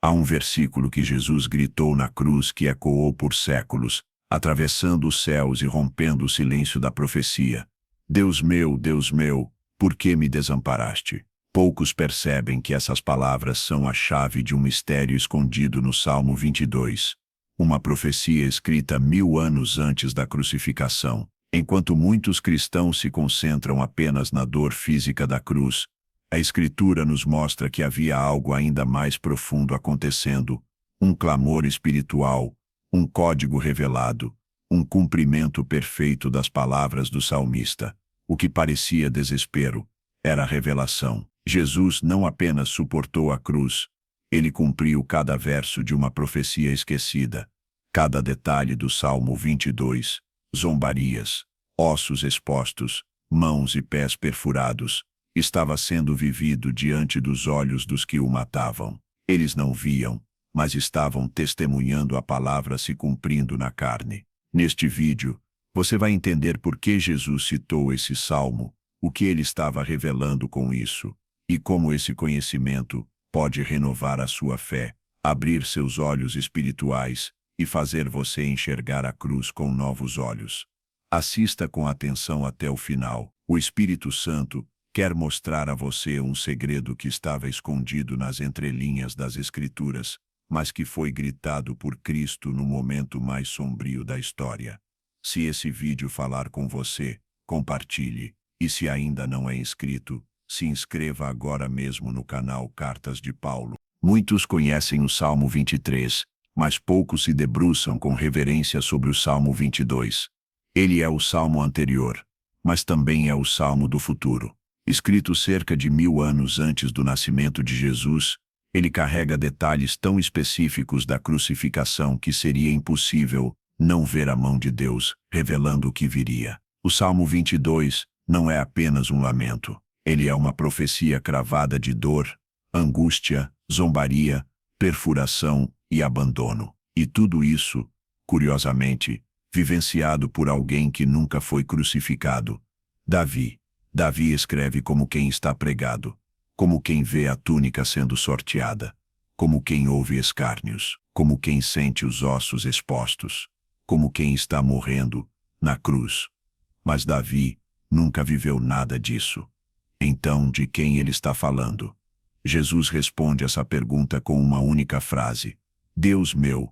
Há um versículo que Jesus gritou na cruz que ecoou por séculos, atravessando os céus e rompendo o silêncio da profecia. Deus meu, por que me desamparaste? Poucos percebem que essas palavras são a chave de um mistério escondido no Salmo 22. Uma profecia escrita 1000 anos antes da crucificação. Enquanto muitos cristãos se concentram apenas na dor física da cruz, a Escritura nos mostra que havia algo ainda mais profundo acontecendo, um clamor espiritual, um código revelado, um cumprimento perfeito das palavras do salmista. O que parecia desespero era revelação. Jesus não apenas suportou a cruz, ele cumpriu cada verso de uma profecia esquecida, cada detalhe do Salmo 22, zombarias, ossos expostos, mãos e pés perfurados, estava sendo vivido diante dos olhos dos que o matavam. Eles não viam, mas estavam testemunhando a palavra se cumprindo na carne. Neste vídeo, você vai entender por que Jesus citou esse salmo, o que ele estava revelando com isso, e como esse conhecimento pode renovar a sua fé, abrir seus olhos espirituais e fazer você enxergar a cruz com novos olhos. Assista com atenção até o final. O Espírito Santo quer mostrar a você um segredo que estava escondido nas entrelinhas das Escrituras, mas que foi gritado por Cristo no momento mais sombrio da história. Se esse vídeo falar com você, compartilhe, e se ainda não é inscrito, se inscreva agora mesmo no canal Cartas de Paulo. Muitos conhecem o Salmo 23, mas poucos se debruçam com reverência sobre o Salmo 22. Ele é o salmo anterior, mas também é o salmo do futuro. Escrito cerca de 1000 anos antes do nascimento de Jesus, ele carrega detalhes tão específicos da crucificação que seria impossível não ver a mão de Deus, revelando o que viria. O Salmo 22 não é apenas um lamento. Ele é uma profecia cravada de dor, angústia, zombaria, perfuração e abandono. E tudo isso, curiosamente, vivenciado por alguém que nunca foi crucificado. Davi. Davi escreve como quem está pregado, como quem vê a túnica sendo sorteada, como quem ouve escárnios, como quem sente os ossos expostos, como quem está morrendo na cruz. Mas Davi nunca viveu nada disso. Então, de quem ele está falando? Jesus responde essa pergunta com uma única frase: Deus meu,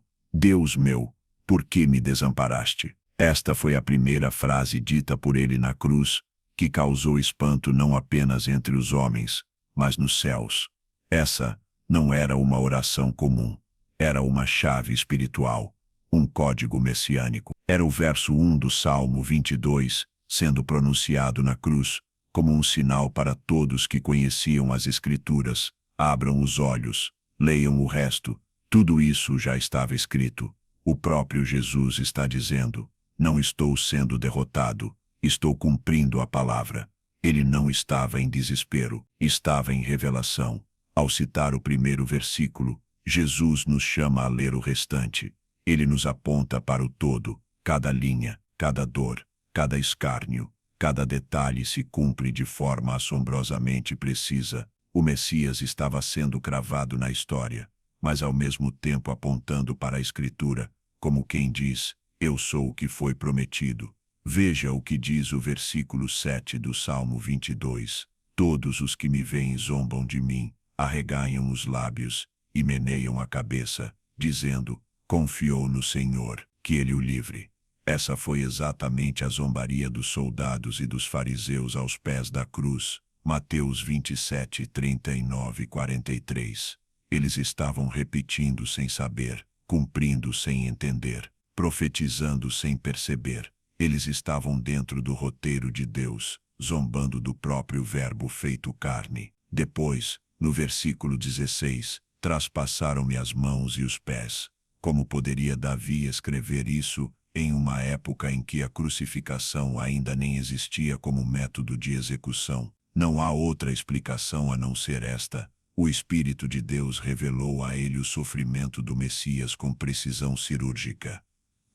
por que me desamparaste? Esta foi a primeira frase dita por ele na cruz, que causou espanto não apenas entre os homens, mas nos céus. Essa não era uma oração comum, era uma chave espiritual, um código messiânico. Era o verso 1 do Salmo 22, sendo pronunciado na cruz, como um sinal para todos que conheciam as Escrituras. Abram os olhos, leiam o resto, tudo isso já estava escrito. O próprio Jesus está dizendo: não estou sendo derrotado, estou cumprindo a palavra. Ele não estava em desespero, estava em revelação. Ao citar o primeiro versículo, Jesus nos chama a ler o restante. Ele nos aponta para o todo, cada linha, cada dor, cada escárnio, cada detalhe se cumpre de forma assombrosamente precisa. O Messias estava sendo cravado na história, mas ao mesmo tempo apontando para a Escritura, como quem diz: eu sou o que foi prometido. Veja o que diz o versículo 7 do Salmo 22. Todos os que me veem zombam de mim, arreganham os lábios e meneiam a cabeça, dizendo: confiou no Senhor, que ele o livre. Essa foi exatamente a zombaria dos soldados e dos fariseus aos pés da cruz. Mateus 27, 39 e 43. Eles estavam repetindo sem saber, cumprindo sem entender, profetizando sem perceber. Eles estavam dentro do roteiro de Deus, zombando do próprio Verbo feito carne. Depois, no versículo 16, traspassaram-me as mãos e os pés. Como poderia Davi escrever isso em uma época em que a crucificação ainda nem existia como método de execução? Não há outra explicação a não ser esta. O Espírito de Deus revelou a ele o sofrimento do Messias com precisão cirúrgica.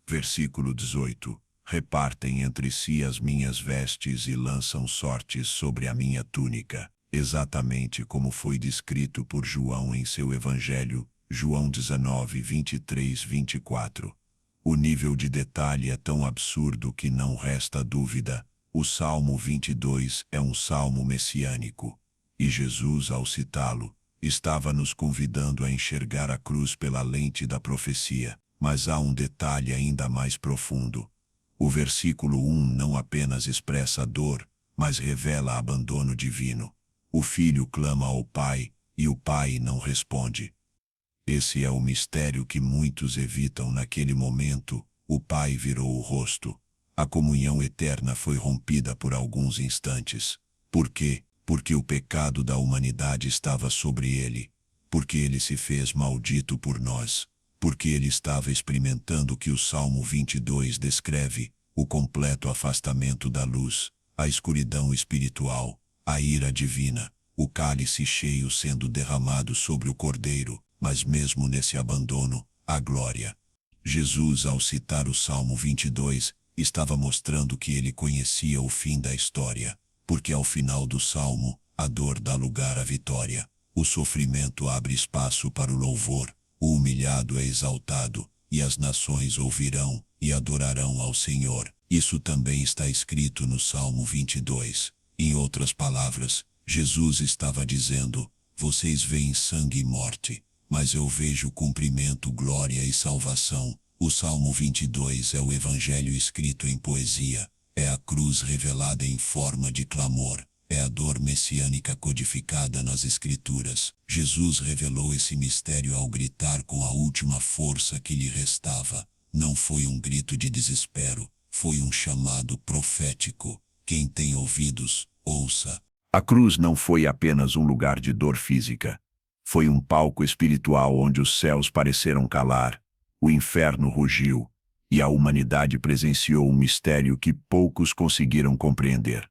Versículo 18. Repartem entre si as minhas vestes e lançam sortes sobre a minha túnica, exatamente como foi descrito por João em seu Evangelho, João 19, 23, 24. O nível de detalhe é tão absurdo que não resta dúvida. O Salmo 22 é um salmo messiânico. E Jesus, ao citá-lo, estava nos convidando a enxergar a cruz pela lente da profecia. Mas há um detalhe ainda mais profundo. O versículo 1 não apenas expressa dor, mas revela abandono divino. O filho clama ao pai, e o pai não responde. Esse é o mistério que muitos evitam naquele momento. O pai virou o rosto. A comunhão eterna foi rompida por alguns instantes. Por quê? Porque o pecado da humanidade estava sobre ele. Porque ele se fez maldito por nós. Porque ele estava experimentando o que o Salmo 22 descreve, o completo afastamento da luz, a escuridão espiritual, a ira divina, o cálice cheio sendo derramado sobre o Cordeiro, mas mesmo nesse abandono, a glória. Jesus, ao citar o Salmo 22, estava mostrando que ele conhecia o fim da história, porque ao final do Salmo, a dor dá lugar à vitória, o sofrimento abre espaço para o louvor, o humilhado é exaltado, e as nações ouvirão e adorarão ao Senhor. Isso também está escrito no Salmo 22. Em outras palavras, Jesus estava dizendo: vocês veem sangue e morte, mas eu vejo cumprimento, glória e salvação. O Salmo 22 é o evangelho escrito em poesia, é a cruz revelada em forma de clamor, é a dor messiânica codificada nas Escrituras. Jesus revelou esse mistério ao gritar com a última força que lhe restava. Não foi um grito de desespero, foi um chamado profético. Quem tem ouvidos, ouça. A cruz não foi apenas um lugar de dor física. Foi um palco espiritual onde os céus pareceram calar, o inferno rugiu, e a humanidade presenciou um mistério que poucos conseguiram compreender.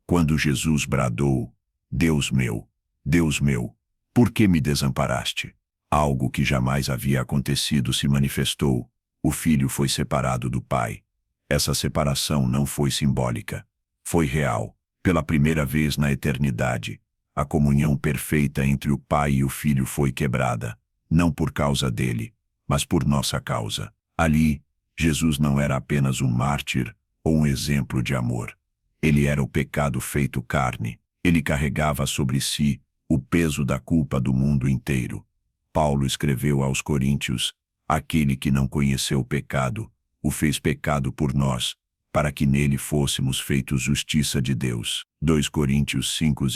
Quando Jesus bradou: Deus meu, por que me desamparaste? Algo que jamais havia acontecido se manifestou. O filho foi separado do pai. Essa separação não foi simbólica. Foi real. Pela primeira vez na eternidade, a comunhão perfeita entre o pai e o filho foi quebrada, não por causa dele, mas por nossa causa. Ali, Jesus não era apenas um mártir ou um exemplo de amor. Ele era o pecado feito carne. Ele carregava sobre si o peso da culpa do mundo inteiro. Paulo escreveu aos Coríntios: aquele que não conheceu o pecado, o fez pecado por nós, para que nele fôssemos feitos justiça de Deus. 2 Coríntios 5,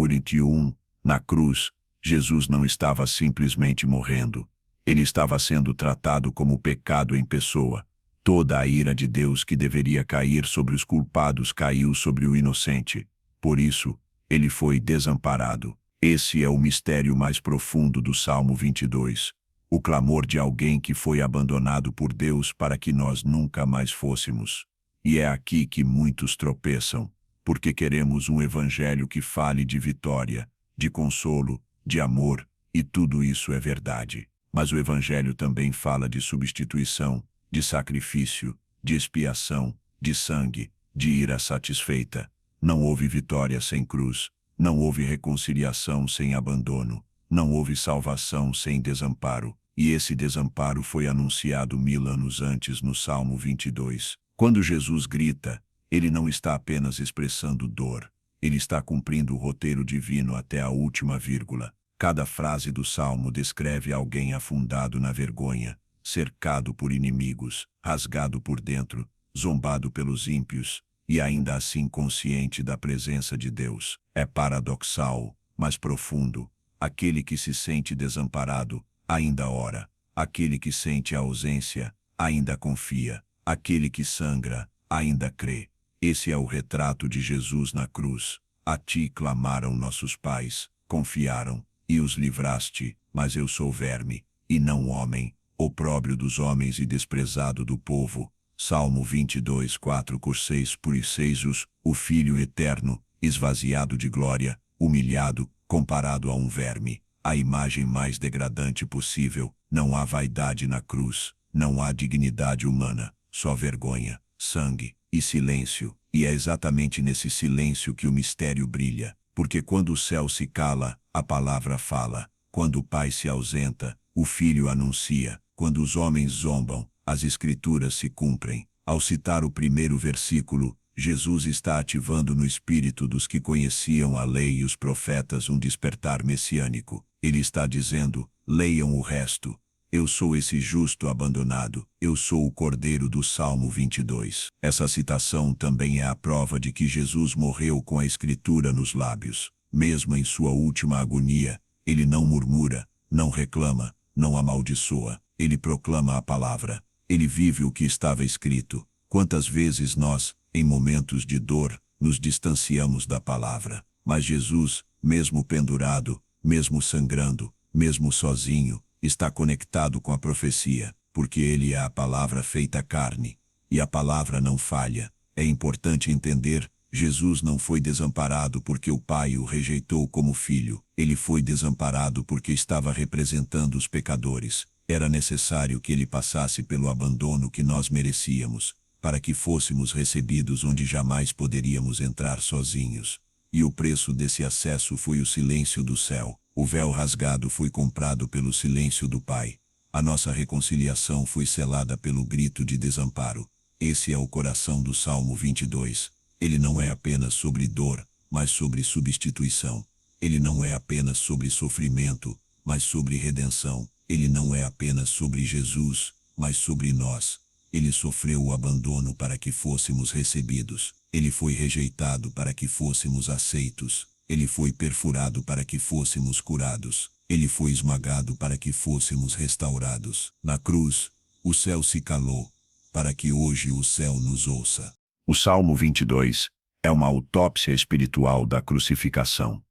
21. Na cruz, Jesus não estava simplesmente morrendo. Ele estava sendo tratado como o pecado em pessoa. Toda a ira de Deus que deveria cair sobre os culpados caiu sobre o inocente. Por isso, ele foi desamparado. Esse é o mistério mais profundo do Salmo 22. O clamor de alguém que foi abandonado por Deus para que nós nunca mais fôssemos. E é aqui que muitos tropeçam, porque queremos um evangelho que fale de vitória, de consolo, de amor, e tudo isso é verdade. Mas o evangelho também fala de substituição, de sacrifício, de expiação, de sangue, de ira satisfeita. Não houve vitória sem cruz, não houve reconciliação sem abandono, não houve salvação sem desamparo, e esse desamparo foi anunciado 1000 anos antes no Salmo 22. Quando Jesus grita, ele não está apenas expressando dor, ele está cumprindo o roteiro divino até a última vírgula. Cada frase do Salmo descreve alguém afundado na vergonha, cercado por inimigos, rasgado por dentro, zombado pelos ímpios, e ainda assim consciente da presença de Deus. É paradoxal, mas profundo. Aquele que se sente desamparado, ainda ora. Aquele que sente a ausência, ainda confia. Aquele que sangra, ainda crê. Esse é o retrato de Jesus na cruz. A ti clamaram nossos pais, confiaram, e os livraste, mas eu sou verme, e não homem, opróbrio dos homens e desprezado do povo. Salmo 22, 4-6. Por isso o Filho eterno, esvaziado de glória, humilhado, comparado a um verme, a imagem mais degradante possível. Não há vaidade na cruz, não há dignidade humana, só vergonha, sangue e silêncio. E é exatamente nesse silêncio que o mistério brilha, porque quando o céu se cala, a palavra fala. Quando o Pai se ausenta, o Filho anuncia. Quando os homens zombam, as Escrituras se cumprem. Ao citar o primeiro versículo, Jesus está ativando no espírito dos que conheciam a lei e os profetas um despertar messiânico. Ele está dizendo: leiam o resto. Eu sou esse justo abandonado, eu sou o Cordeiro do Salmo 22. Essa citação também é a prova de que Jesus morreu com a Escritura nos lábios. Mesmo em sua última agonia, ele não murmura, não reclama, não amaldiçoa. Ele proclama a palavra. Ele vive o que estava escrito. Quantas vezes nós, em momentos de dor, nos distanciamos da palavra. Mas Jesus, mesmo pendurado, mesmo sangrando, mesmo sozinho, está conectado com a profecia, porque ele é a palavra feita carne. E a palavra não falha. É importante entender, Jesus não foi desamparado porque o Pai o rejeitou como filho. Ele foi desamparado porque estava representando os pecadores. Era necessário que ele passasse pelo abandono que nós merecíamos, para que fôssemos recebidos onde jamais poderíamos entrar sozinhos. E o preço desse acesso foi o silêncio do céu. O véu rasgado foi comprado pelo silêncio do Pai. A nossa reconciliação foi selada pelo grito de desamparo. Esse é o coração do Salmo 22. Ele não é apenas sobre dor, mas sobre substituição. Ele não é apenas sobre sofrimento, mas sobre redenção. Ele não é apenas sobre Jesus, mas sobre nós. Ele sofreu o abandono para que fôssemos recebidos. Ele foi rejeitado para que fôssemos aceitos. Ele foi perfurado para que fôssemos curados. Ele foi esmagado para que fôssemos restaurados. Na cruz, o céu se calou, para que hoje o céu nos ouça. O Salmo 22 é uma autópsia espiritual da crucificação.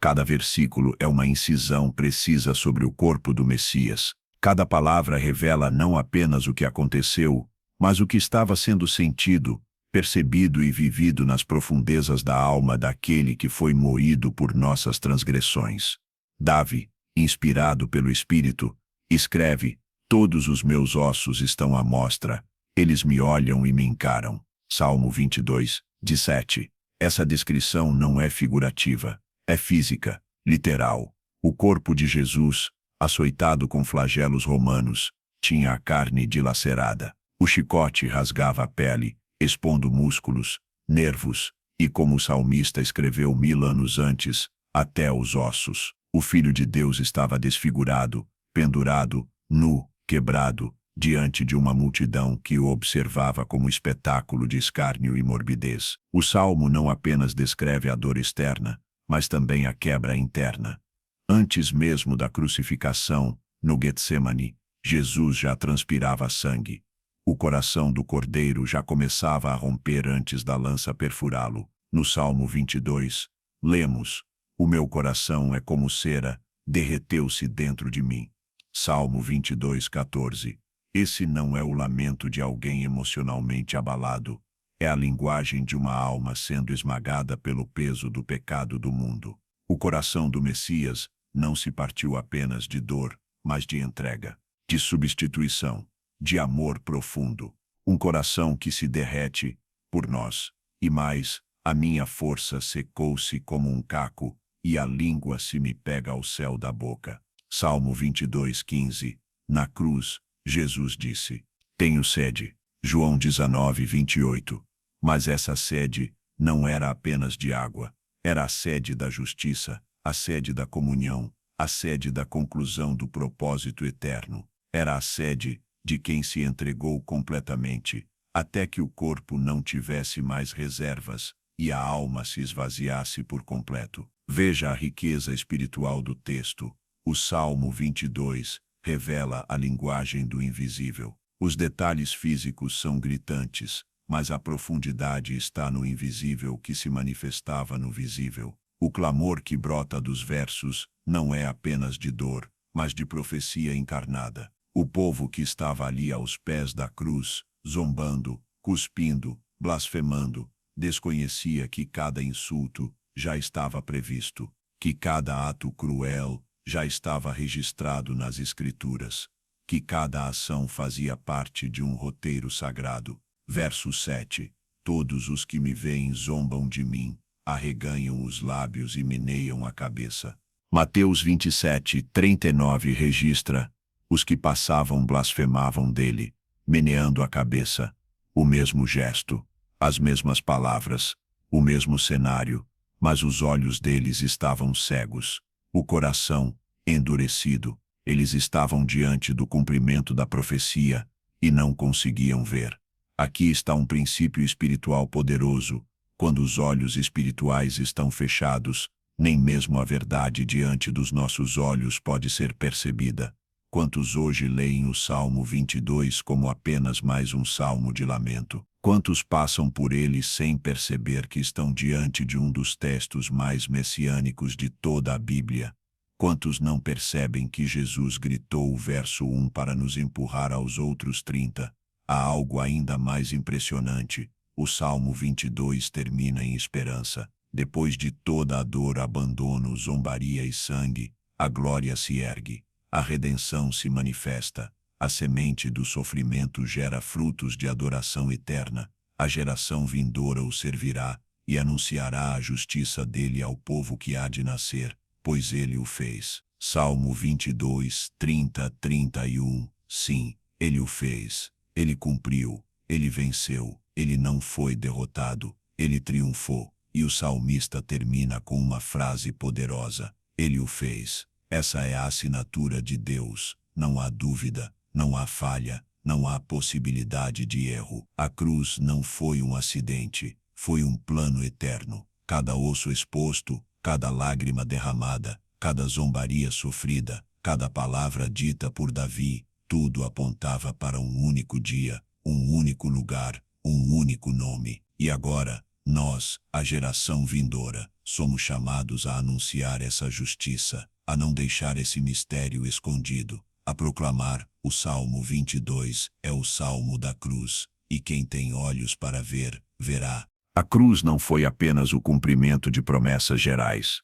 Cada versículo é uma incisão precisa sobre o corpo do Messias. Cada palavra revela não apenas o que aconteceu, mas o que estava sendo sentido, percebido e vivido nas profundezas da alma daquele que foi moído por nossas transgressões. Davi, inspirado pelo Espírito, escreve: todos os meus ossos estão à mostra, eles me olham e me encaram. Salmo 22, 17. Essa descrição não é figurativa, é física, literal. O corpo de Jesus, açoitado com flagelos romanos, tinha a carne dilacerada. O chicote rasgava a pele, expondo músculos, nervos, e como o salmista escreveu 1000 anos antes, até os ossos. O Filho de Deus estava desfigurado, pendurado, nu, quebrado, diante de uma multidão que o observava como espetáculo de escárnio e morbidez. O Salmo não apenas descreve a dor externa, mas também a quebra interna. Antes mesmo da crucificação, no Getsemane, Jesus já transpirava sangue. O coração do Cordeiro já começava a romper antes da lança perfurá-lo. No Salmo 22, lemos: o meu coração é como cera, derreteu-se dentro de mim. Salmo 22, 14. Esse não é o lamento de alguém emocionalmente abalado. É a linguagem de uma alma sendo esmagada pelo peso do pecado do mundo. O coração do Messias não se partiu apenas de dor, mas de entrega, de substituição, de amor profundo. Um coração que se derrete por nós. E mais, a minha força secou-se como um caco, e a língua se me pega ao céu da boca. Salmo 22, 15. Na cruz, Jesus disse: tenho sede. João 19, 28. Mas essa sede não era apenas de água. Era a sede da justiça, a sede da comunhão, a sede da conclusão do propósito eterno. Era a sede de quem se entregou completamente, até que o corpo não tivesse mais reservas e a alma se esvaziasse por completo. Veja a riqueza espiritual do texto. O Salmo 22 revela a linguagem do invisível. Os detalhes físicos são gritantes, mas a profundidade está no invisível que se manifestava no visível. O clamor que brota dos versos não é apenas de dor, mas de profecia encarnada. O povo que estava ali aos pés da cruz, zombando, cuspindo, blasfemando, desconhecia que cada insulto já estava previsto, que cada ato cruel já estava registrado nas Escrituras, que cada ação fazia parte de um roteiro sagrado. Verso 7. Todos os que me veem zombam de mim, arreganham os lábios e meneiam a cabeça. Mateus 27, 39 registra: Os que passavam blasfemavam dele, meneando a cabeça. O mesmo gesto, as mesmas palavras, o mesmo cenário, mas os olhos deles estavam cegos, o coração endurecido. Eles estavam diante do cumprimento da profecia e não conseguiam ver. Aqui está um princípio espiritual poderoso. Quando os olhos espirituais estão fechados, nem mesmo a verdade diante dos nossos olhos pode ser percebida. Quantos hoje leem o Salmo 22 como apenas mais um salmo de lamento? Quantos passam por ele sem perceber que estão diante de um dos textos mais messiânicos de toda a Bíblia? Quantos não percebem que Jesus gritou o verso 1 para nos empurrar aos outros 30? Há algo ainda mais impressionante. O Salmo 22 termina em esperança. Depois de toda a dor, abandono, zombaria e sangue, a glória se ergue. A redenção se manifesta. A semente do sofrimento gera frutos de adoração eterna. A geração vindoura o servirá e anunciará a justiça dele ao povo que há de nascer, pois ele o fez. Salmo 22, 30, 31. Sim, ele o fez. Ele cumpriu. Ele venceu. Ele não foi derrotado. Ele triunfou. E o salmista termina com uma frase poderosa. Ele o fez. Essa é a assinatura de Deus. Não há dúvida, não há falha, não há possibilidade de erro. A cruz não foi um acidente, foi um plano eterno. Cada osso exposto, cada lágrima derramada, cada zombaria sofrida, cada palavra dita por Davi, tudo apontava para um único dia, um único lugar, um único nome. E agora, nós, a geração vindoura, somos chamados a anunciar essa justiça, a não deixar esse mistério escondido, a proclamar. O Salmo 22 é o Salmo da cruz, e quem tem olhos para ver, verá. A cruz não foi apenas o cumprimento de promessas gerais.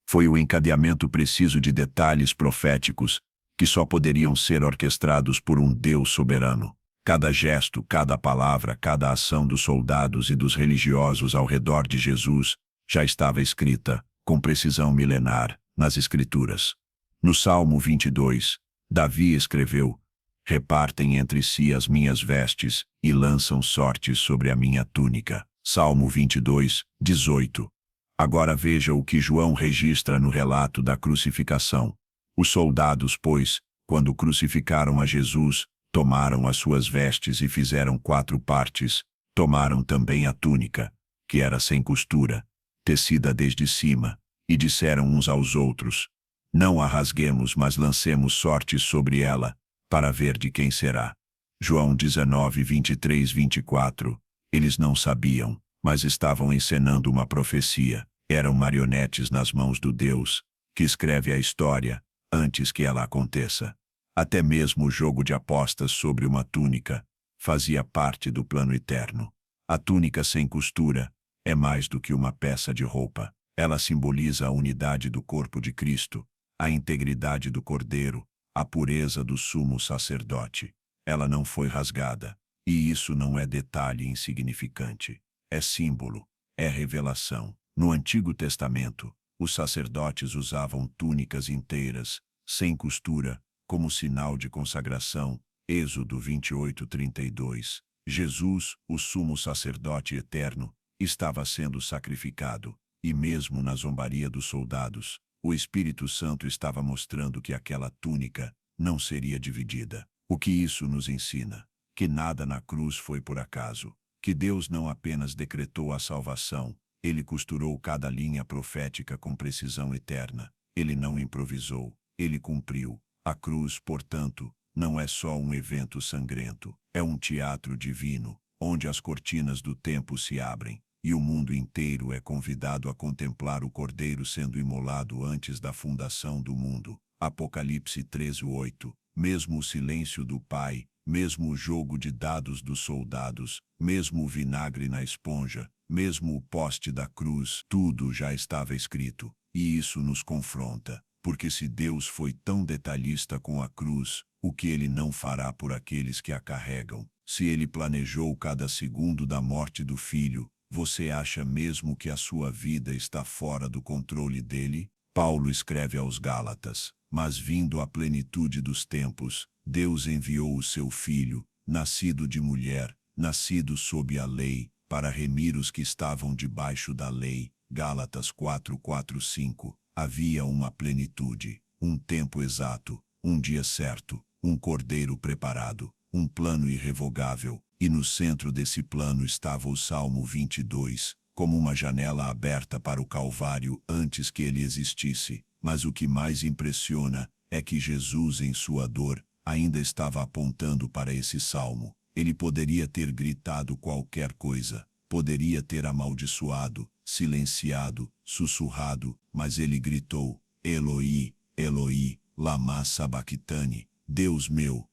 Foi o encadeamento preciso de detalhes proféticos que só poderiam ser orquestrados por um Deus soberano. Cada gesto, cada palavra, cada ação dos soldados e dos religiosos ao redor de Jesus já estava escrita, com precisão milenar, nas Escrituras. No Salmo 22, Davi escreveu: repartem entre si as minhas vestes e lançam sortes sobre a minha túnica. Salmo 22, 18. Agora veja o que João registra no relato da crucificação. Os soldados, pois, quando crucificaram a Jesus, tomaram as suas vestes e fizeram 4 partes. Tomaram também a túnica, que era sem costura, tecida desde cima, e disseram uns aos outros: não a rasguemos, mas lancemos sortes sobre ela, para ver de quem será. João 19, 23, 24. Eles não sabiam, mas estavam encenando uma profecia. Eram marionetes nas mãos do Deus, que escreve a história antes que ela aconteça. Até mesmo o jogo de apostas sobre uma túnica fazia parte do plano eterno. A túnica sem costura é mais do que uma peça de roupa. Ela simboliza a unidade do corpo de Cristo, a integridade do Cordeiro, a pureza do sumo sacerdote. Ela não foi rasgada, e isso não é detalhe insignificante. É símbolo, é revelação. No Antigo Testamento, os sacerdotes usavam túnicas inteiras, sem costura, como sinal de consagração. Êxodo 28, 32. Jesus, o sumo sacerdote eterno, estava sendo sacrificado, e mesmo na zombaria dos soldados, o Espírito Santo estava mostrando que aquela túnica não seria dividida. O que isso nos ensina? Que nada na cruz foi por acaso, que Deus não apenas decretou a salvação, ele costurou cada linha profética com precisão eterna. Ele não improvisou, ele cumpriu. A cruz, portanto, não é só um evento sangrento, é um teatro divino, onde as cortinas do tempo se abrem, e o mundo inteiro é convidado a contemplar o Cordeiro sendo imolado antes da fundação do mundo. Apocalipse 13:8. Mesmo o silêncio do Pai, mesmo o jogo de dados dos soldados, mesmo o vinagre na esponja, mesmo o poste da cruz, tudo já estava escrito. E isso nos confronta, porque se Deus foi tão detalhista com a cruz, o que ele não fará por aqueles que a carregam? Se ele planejou cada segundo da morte do filho, você acha mesmo que a sua vida está fora do controle dele? Paulo escreve aos Gálatas: mas vindo a plenitude dos tempos, Deus enviou o seu Filho, nascido de mulher, nascido sob a lei, para remir os que estavam debaixo da lei. Gálatas 4:4-5. Havia uma plenitude, um tempo exato, um dia certo, um cordeiro preparado, um plano irrevogável, e no centro desse plano estava o Salmo 22, como uma janela aberta para o Calvário antes que ele existisse. Mas o que mais impressiona é que Jesus, em sua dor, ainda estava apontando para esse salmo. Ele poderia ter gritado qualquer coisa, poderia ter amaldiçoado, silenciado, sussurrado, mas ele gritou: Eloi, Eloi, lama sabachthani, Deus meu,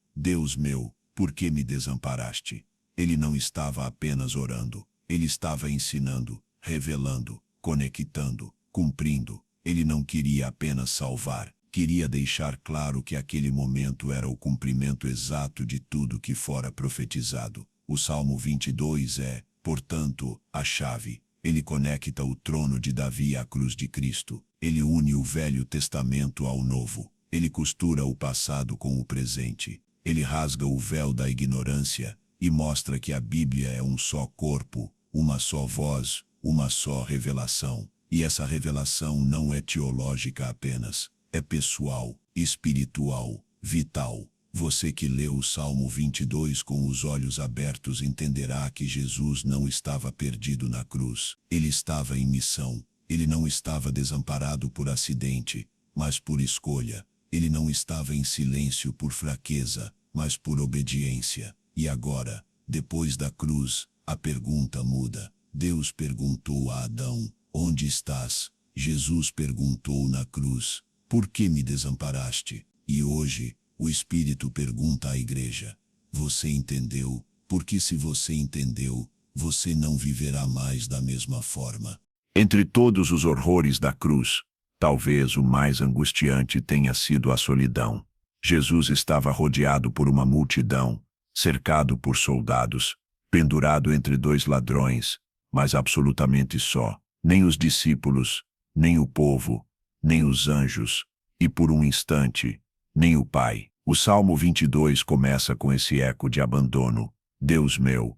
por que me desamparaste? Ele não estava apenas orando, ele estava ensinando, revelando, conectando, cumprindo. Ele não queria apenas salvar, queria deixar claro que aquele momento era o cumprimento exato de tudo que fora profetizado. O Salmo 22 é, portanto, a chave. Ele conecta o trono de Davi à cruz de Cristo. Ele une o Velho Testamento ao Novo. Ele costura o passado com o presente. Ele rasga o véu da ignorância e mostra que a Bíblia é um só corpo, uma só voz, uma só revelação. E essa revelação não é teológica apenas, é pessoal, espiritual, vital. Você que leu o Salmo 22 com os olhos abertos entenderá que Jesus não estava perdido na cruz. Ele estava em missão. Ele não estava desamparado por acidente, mas por escolha. Ele não estava em silêncio por fraqueza, mas por obediência. E agora, depois da cruz, a pergunta muda. Deus perguntou a Adão: onde estás? Jesus perguntou na cruz: por que me desamparaste? E hoje, o Espírito pergunta à igreja: você entendeu? Porque se você entendeu, você não viverá mais da mesma forma. Entre todos os horrores da cruz, talvez o mais angustiante tenha sido a solidão. Jesus estava rodeado por uma multidão, cercado por soldados, pendurado entre dois ladrões, mas absolutamente só. Nem os discípulos, nem o povo, nem os anjos, e por um instante, nem o Pai. O Salmo 22 começa com esse eco de abandono. Deus meu,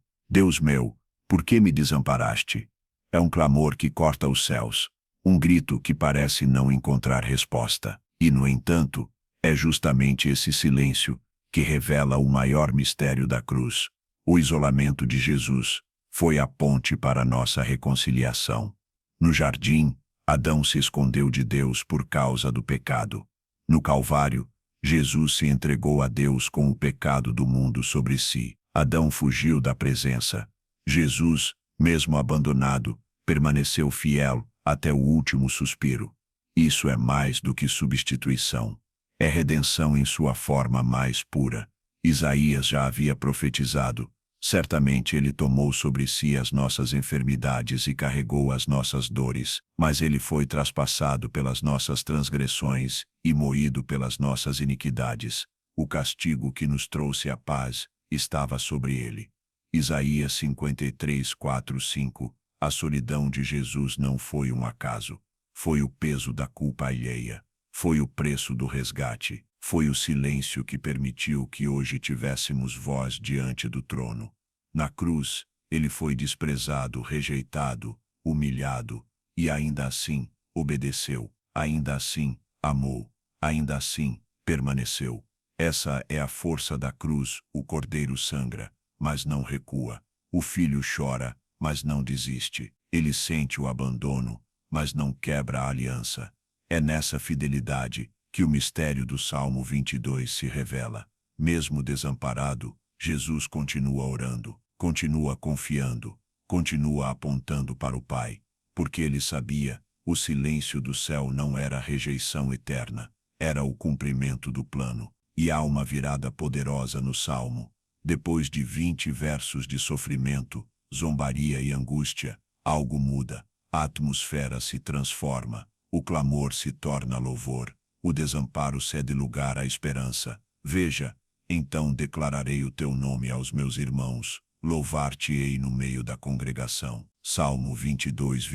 por que me desamparaste? É um clamor que corta os céus, um grito que parece não encontrar resposta. E, no entanto, é justamente esse silêncio que revela o maior mistério da cruz. O isolamento de Jesus foi a ponte para a nossa reconciliação. No jardim, Adão se escondeu de Deus por causa do pecado. No Calvário, Jesus se entregou a Deus com o pecado do mundo sobre si. Adão fugiu da presença. Jesus, mesmo abandonado, permaneceu fiel até o último suspiro. Isso é mais do que substituição. É redenção em sua forma mais pura. Isaías já havia profetizado: certamente ele tomou sobre si as nossas enfermidades e carregou as nossas dores, mas ele foi traspassado pelas nossas transgressões e moído pelas nossas iniquidades. O castigo que nos trouxe a paz estava sobre ele. Isaías 53:4-5. A solidão de Jesus não foi um acaso. Foi o peso da culpa alheia. Foi o preço do resgate. Foi o silêncio que permitiu que hoje tivéssemos voz diante do trono. Na cruz, ele foi desprezado, rejeitado, humilhado, e ainda assim, obedeceu, ainda assim, amou, ainda assim, permaneceu. Essa é a força da cruz. O cordeiro sangra, mas não recua. O filho chora, mas não desiste. Ele sente o abandono, mas não quebra a aliança. É nessa fidelidade que o mistério do Salmo 22 se revela. Mesmo desamparado, Jesus continua orando, continua confiando, continua apontando para o Pai, porque ele sabia: o silêncio do céu não era rejeição eterna, era o cumprimento do plano. E há uma virada poderosa no Salmo. Depois de 20 versos de sofrimento, zombaria e angústia, algo muda. A atmosfera se transforma, o clamor se torna louvor, o desamparo cede lugar à esperança. Veja: então declararei o teu nome aos meus irmãos, louvar-te-ei no meio da congregação. Salmo 22.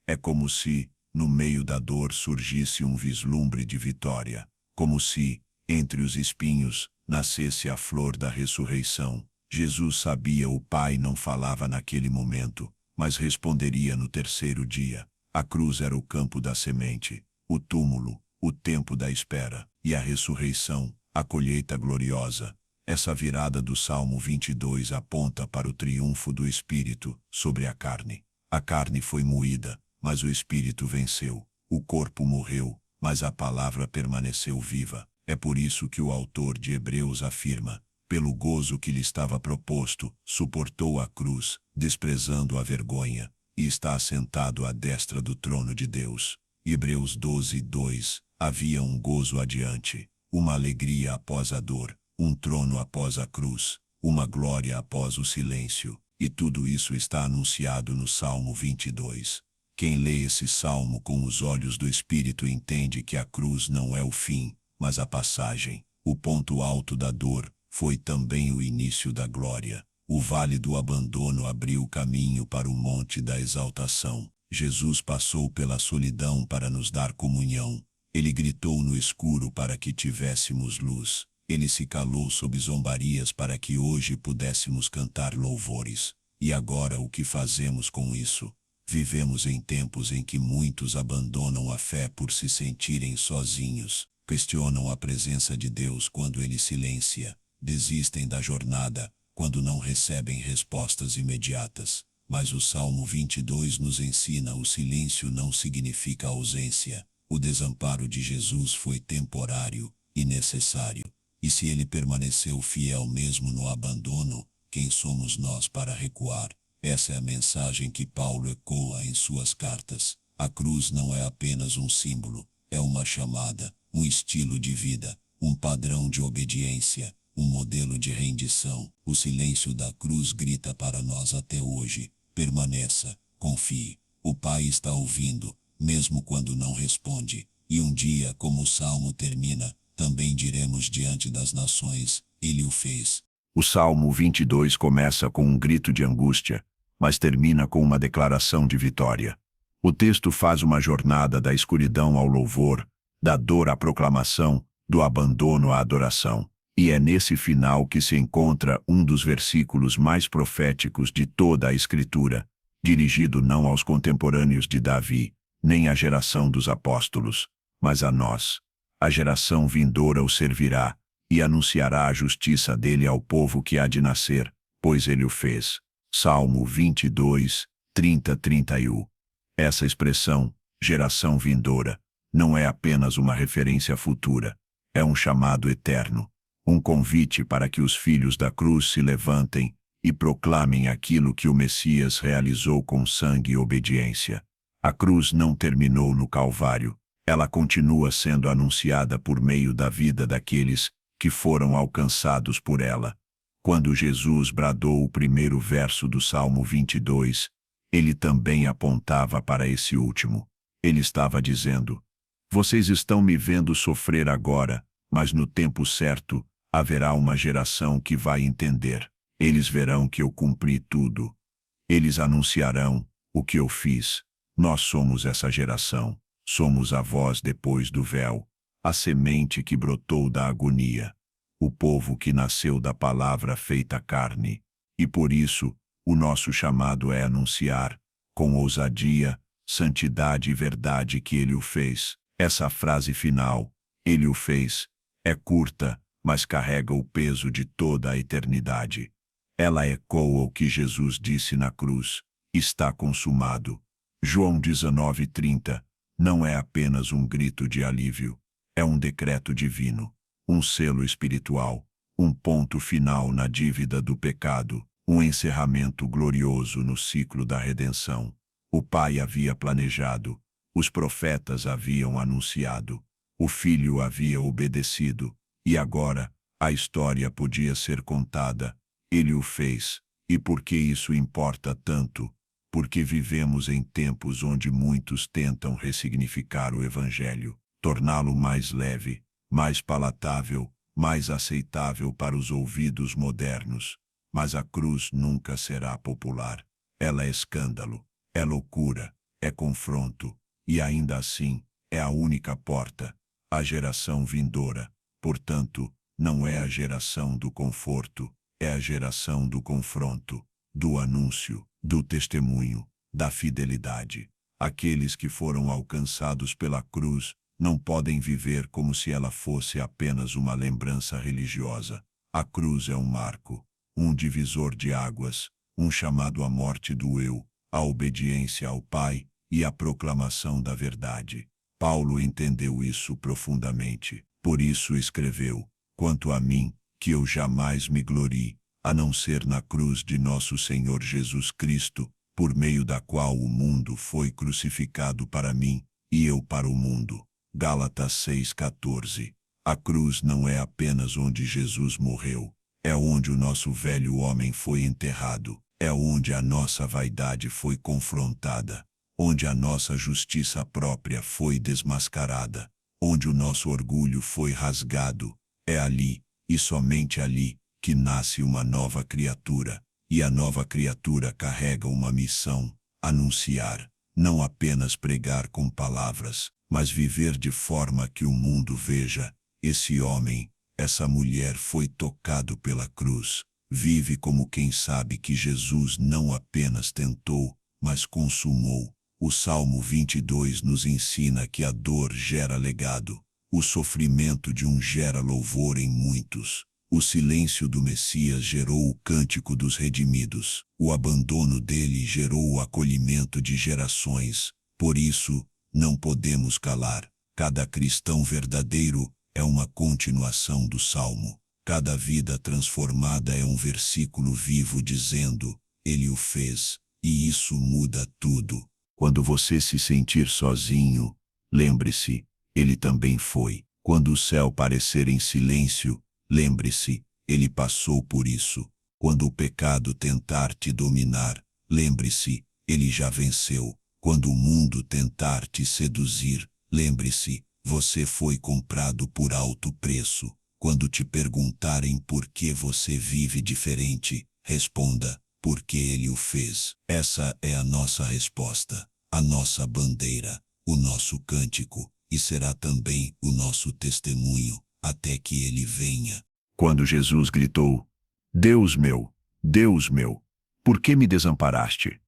É como se, no meio da dor surgisse um vislumbre de vitória, como se, entre os espinhos, nascesse a flor da ressurreição. Jesus sabia o Pai não falava naquele momento, mas responderia no terceiro dia. A cruz era o campo da semente, o túmulo, o tempo da espera, e a ressurreição, a colheita gloriosa. Essa virada do Salmo 22 aponta para o triunfo do Espírito sobre a carne. A carne foi moída, mas o Espírito venceu. O corpo morreu, mas a palavra permaneceu viva. É por isso que o autor de Hebreus afirma: pelo gozo que lhe estava proposto, suportou a cruz, desprezando a vergonha, e está assentado à destra do trono de Deus. Hebreus 12, 2. Havia um gozo adiante, uma alegria após a dor, um trono após a cruz, uma glória após o silêncio, e tudo isso está anunciado no Salmo 22. Quem lê esse salmo com os olhos do Espírito entende que a cruz não é o fim, mas a passagem. O ponto alto da dor foi também o início da glória. O vale do abandono abriu o caminho para o monte da exaltação. Jesus passou pela solidão para nos dar comunhão. Ele gritou no escuro para que tivéssemos luz. Ele se calou sob zombarias para que hoje pudéssemos cantar louvores. E agora o que fazemos com isso? Vivemos em tempos em que muitos abandonam a fé por se sentirem sozinhos, questionam a presença de Deus quando Ele silencia, desistem da jornada quando não recebem respostas imediatas. Mas o Salmo 22 nos ensina: o silêncio não significa ausência. O desamparo de Jesus foi temporário e necessário. E se Ele permaneceu fiel mesmo no abandono, quem somos nós para recuar? Essa é a mensagem que Paulo ecoa em suas cartas. A cruz não é apenas um símbolo, é uma chamada, um estilo de vida, um padrão de obediência, um modelo de rendição. O silêncio da cruz grita para nós até hoje: permaneça, confie. O Pai está ouvindo, mesmo quando não responde. E um dia, como o Salmo termina, também diremos diante das nações: Ele o fez. O Salmo 22 começa com um grito de angústia, mas termina com uma declaração de vitória. O texto faz uma jornada da escuridão ao louvor, da dor à proclamação, do abandono à adoração. E é nesse final que se encontra um dos versículos mais proféticos de toda a Escritura, dirigido não aos contemporâneos de Davi, nem à geração dos apóstolos, mas a nós. A geração vindoura o servirá, e anunciará a justiça dele ao povo que há de nascer, pois ele o fez. Salmo 22, 30-31. Essa expressão, geração vindoura, não é apenas uma referência futura, é um chamado eterno, um convite para que os filhos da cruz se levantem e proclamem aquilo que o Messias realizou com sangue e obediência. A cruz não terminou no Calvário, ela continua sendo anunciada por meio da vida daqueles que foram alcançados por ela. Quando Jesus bradou o primeiro verso do Salmo 22, ele também apontava para esse último. Ele estava dizendo: vocês estão me vendo sofrer agora, mas no tempo certo, haverá uma geração que vai entender. Eles verão que eu cumpri tudo. Eles anunciarão o que eu fiz. Nós somos essa geração. Somos a voz depois do véu, a semente que brotou da agonia, o povo que nasceu da palavra feita carne. E por isso, o nosso chamado é anunciar, com ousadia, santidade e verdade que ele o fez. Essa frase final, ele o fez, é curta, mas carrega o peso de toda a eternidade. Ela ecoa o que Jesus disse na cruz: está consumado. João 19:30. Não é apenas um grito de alívio, é um decreto divino, um selo espiritual, um ponto final na dívida do pecado, um encerramento glorioso no ciclo da redenção. O Pai havia planejado, os profetas haviam anunciado, o Filho havia obedecido, e agora, a história podia ser contada. Ele o fez. E por que isso importa tanto? Porque vivemos em tempos onde muitos tentam ressignificar o Evangelho, torná-lo mais leve, mais palatável, mais aceitável para os ouvidos modernos. Mas a cruz nunca será popular. Ela é escândalo, é loucura, é confronto. e ainda assim, é a única porta. A geração vindoura, portanto, não é a geração do conforto, é a geração do confronto, do anúncio, do testemunho, da fidelidade. Aqueles que foram alcançados pela cruz não podem viver como se ela fosse apenas uma lembrança religiosa. A cruz é um marco, um divisor de águas, um chamado à morte do eu, à obediência ao Pai e à proclamação da verdade. Paulo entendeu isso profundamente, por isso escreveu: quanto a mim, que eu jamais me glorie, a não ser na cruz de nosso Senhor Jesus Cristo, por meio da qual o mundo foi crucificado para mim, e eu para o mundo. Gálatas 6,14. A cruz não é apenas onde Jesus morreu, é onde o nosso velho homem foi enterrado, é onde a nossa vaidade foi confrontada, onde a nossa justiça própria foi desmascarada, onde o nosso orgulho foi rasgado. É ali, e somente ali, que nasce uma nova criatura, e a nova criatura carrega uma missão: anunciar, não apenas pregar com palavras, mas viver de forma que o mundo veja: esse homem, essa mulher foi tocado pela cruz, vive como quem sabe que Jesus não apenas tentou, mas consumou. O Salmo 22 nos ensina que a dor gera legado, o sofrimento de um gera louvor em muitos. O silêncio do Messias gerou o cântico dos redimidos, o abandono dele gerou o acolhimento de gerações. Por isso, não podemos calar. Cada cristão verdadeiro é uma continuação do Salmo. Cada vida transformada é um versículo vivo dizendo: ele o fez, e isso muda tudo. Quando você se sentir sozinho, lembre-se, ele também foi. Quando o céu parecer em silêncio, lembre-se, ele passou por isso. Quando o pecado tentar te dominar, lembre-se, ele já venceu. Quando o mundo tentar te seduzir, lembre-se, você foi comprado por alto preço. Quando te perguntarem por que você vive diferente, responda: porque ele o fez. Essa é a nossa resposta, a nossa bandeira, o nosso cântico, e será também o nosso testemunho, até que ele venha. Quando Jesus gritou: Deus meu, por que me desamparaste?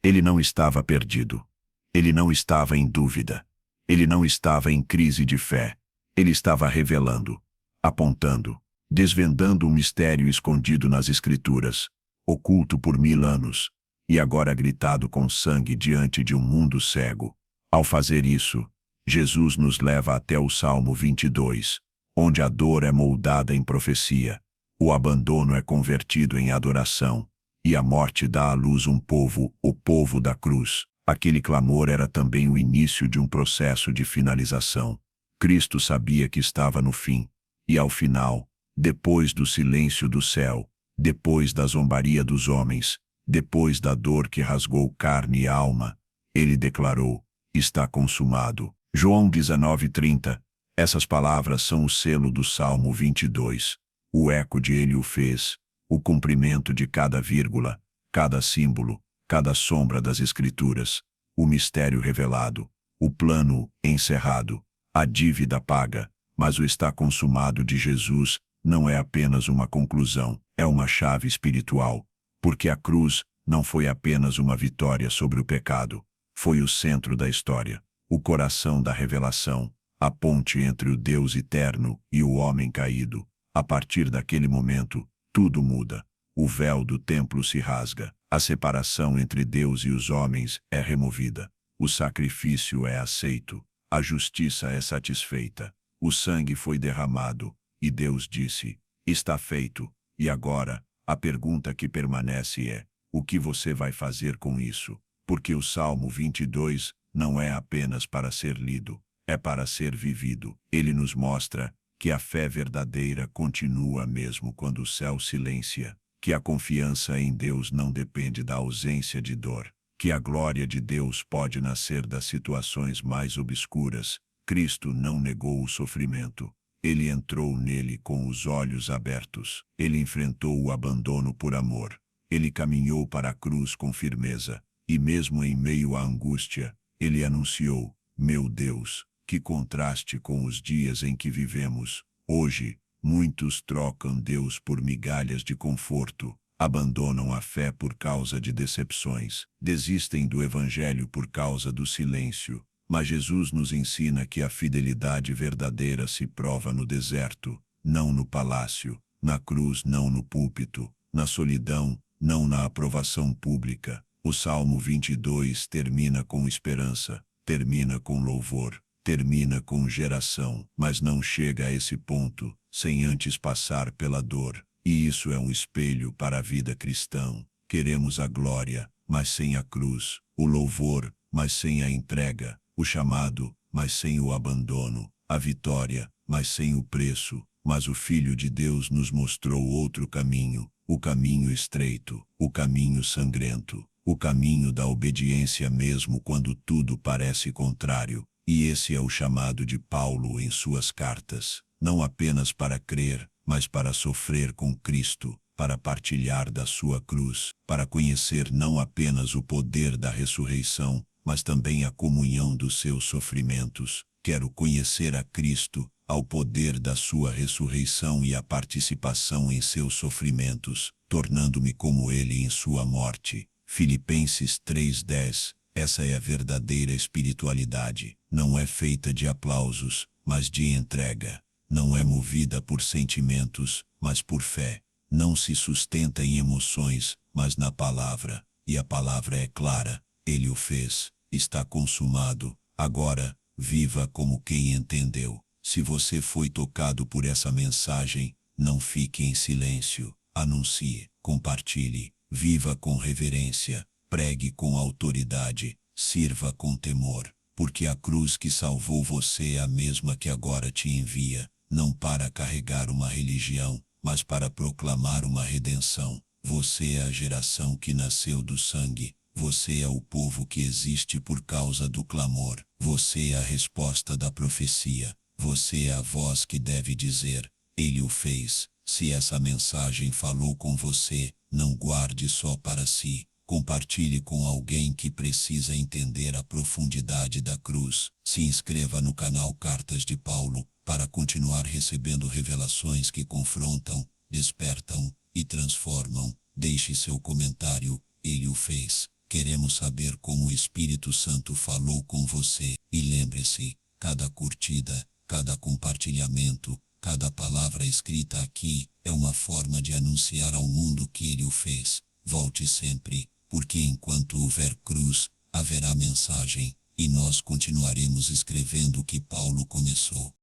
Ele não estava perdido. Ele não estava em dúvida. Ele não estava em crise de fé. Ele estava revelando, apontando, desvendando um mistério escondido nas Escrituras, oculto por 1000 anos, e agora gritado com sangue diante de um mundo cego. Ao fazer isso, Jesus nos leva até o Salmo 22, onde a dor é moldada em profecia, o abandono é convertido em adoração, e a morte dá à luz um povo, o povo da cruz. Aquele clamor era também o início de um processo de finalização. Cristo sabia que estava no fim, e ao final, depois do silêncio do céu, depois da zombaria dos homens, depois da dor que rasgou carne e alma, ele declarou: está consumado. João 19:30. Essas palavras são o selo do Salmo 22. O eco de ele o fez, o cumprimento de cada vírgula, cada símbolo, cada sombra das Escrituras, o mistério revelado, o plano encerrado, a dívida paga. Mas o está consumado de Jesus não é apenas uma conclusão, é uma chave espiritual, porque a cruz não foi apenas uma vitória sobre o pecado, foi o centro da história, o coração da revelação, a ponte entre o Deus eterno e o homem caído. A partir daquele momento, tudo muda. O véu do templo se rasga, a separação entre Deus e os homens é removida, o sacrifício é aceito, a justiça é satisfeita, o sangue foi derramado, e Deus disse: está feito. E agora, a pergunta que permanece é: o que você vai fazer com isso? Porque o Salmo 22 não é apenas para ser lido, é para ser vivido. Ele nos mostra que a fé verdadeira continua mesmo quando o céu silencia, que a confiança em Deus não depende da ausência de dor, que a glória de Deus pode nascer das situações mais obscuras. Cristo não negou o sofrimento. Ele entrou nele com os olhos abertos. Ele enfrentou o abandono por amor. Ele caminhou para a cruz com firmeza. E mesmo em meio à angústia, ele anunciou: Meu Deus, que contraste com os dias em que vivemos. Hoje, muitos trocam Deus por migalhas de conforto, abandonam a fé por causa de decepções, desistem do Evangelho por causa do silêncio. Mas Jesus nos ensina que a fidelidade verdadeira se prova no deserto, não no palácio, na cruz, não no púlpito, na solidão, não na aprovação pública. O Salmo 22 termina com esperança, termina com louvor, termina com geração, mas não chega a esse ponto sem antes passar pela dor. E isso é um espelho para a vida cristã. Queremos a glória, mas sem a cruz, o louvor, mas sem a entrega, o chamado, mas sem o abandono, a vitória, mas sem o preço. Mas o Filho de Deus nos mostrou outro caminho, o caminho estreito, o caminho sangrento, o caminho da obediência mesmo quando tudo parece contrário. E esse é o chamado de Paulo em suas cartas, não apenas para crer, mas para sofrer com Cristo, para partilhar da sua cruz, para conhecer não apenas o poder da ressurreição, mas também a comunhão dos seus sofrimentos. Quero conhecer a Cristo, ao poder da sua ressurreição e a participação em seus sofrimentos, tornando-me como ele em sua morte. Filipenses 3:10. Essa é a verdadeira espiritualidade. Não é feita de aplausos, mas de entrega. Não é movida por sentimentos, mas por fé. Não se sustenta em emoções, mas na palavra. E a palavra é clara. Ele o fez. Está consumado. Agora, viva como quem entendeu. Se você foi tocado por essa mensagem, não fique em silêncio. Anuncie, compartilhe, viva com reverência, pregue com autoridade, sirva com temor, porque a cruz que salvou você é a mesma que agora te envia, não para carregar uma religião, mas para proclamar uma redenção. Você é a geração que nasceu do sangue. Você é o povo que existe por causa do clamor. Você é a resposta da profecia. Você é a voz que deve dizer, ele o fez. Se essa mensagem falou com você, não guarde só para si. Compartilhe com alguém que precisa entender a profundidade da cruz. Se inscreva no canal Cartas de Paulo, para continuar recebendo revelações que confrontam, despertam e transformam. Deixe seu comentário, ele o fez. Queremos saber como o Espírito Santo falou com você. E lembre-se, cada curtida, cada compartilhamento, cada palavra escrita aqui, é uma forma de anunciar ao mundo que ele o fez. Volte sempre, porque enquanto houver cruz, haverá mensagem, e nós continuaremos escrevendo o que Paulo começou.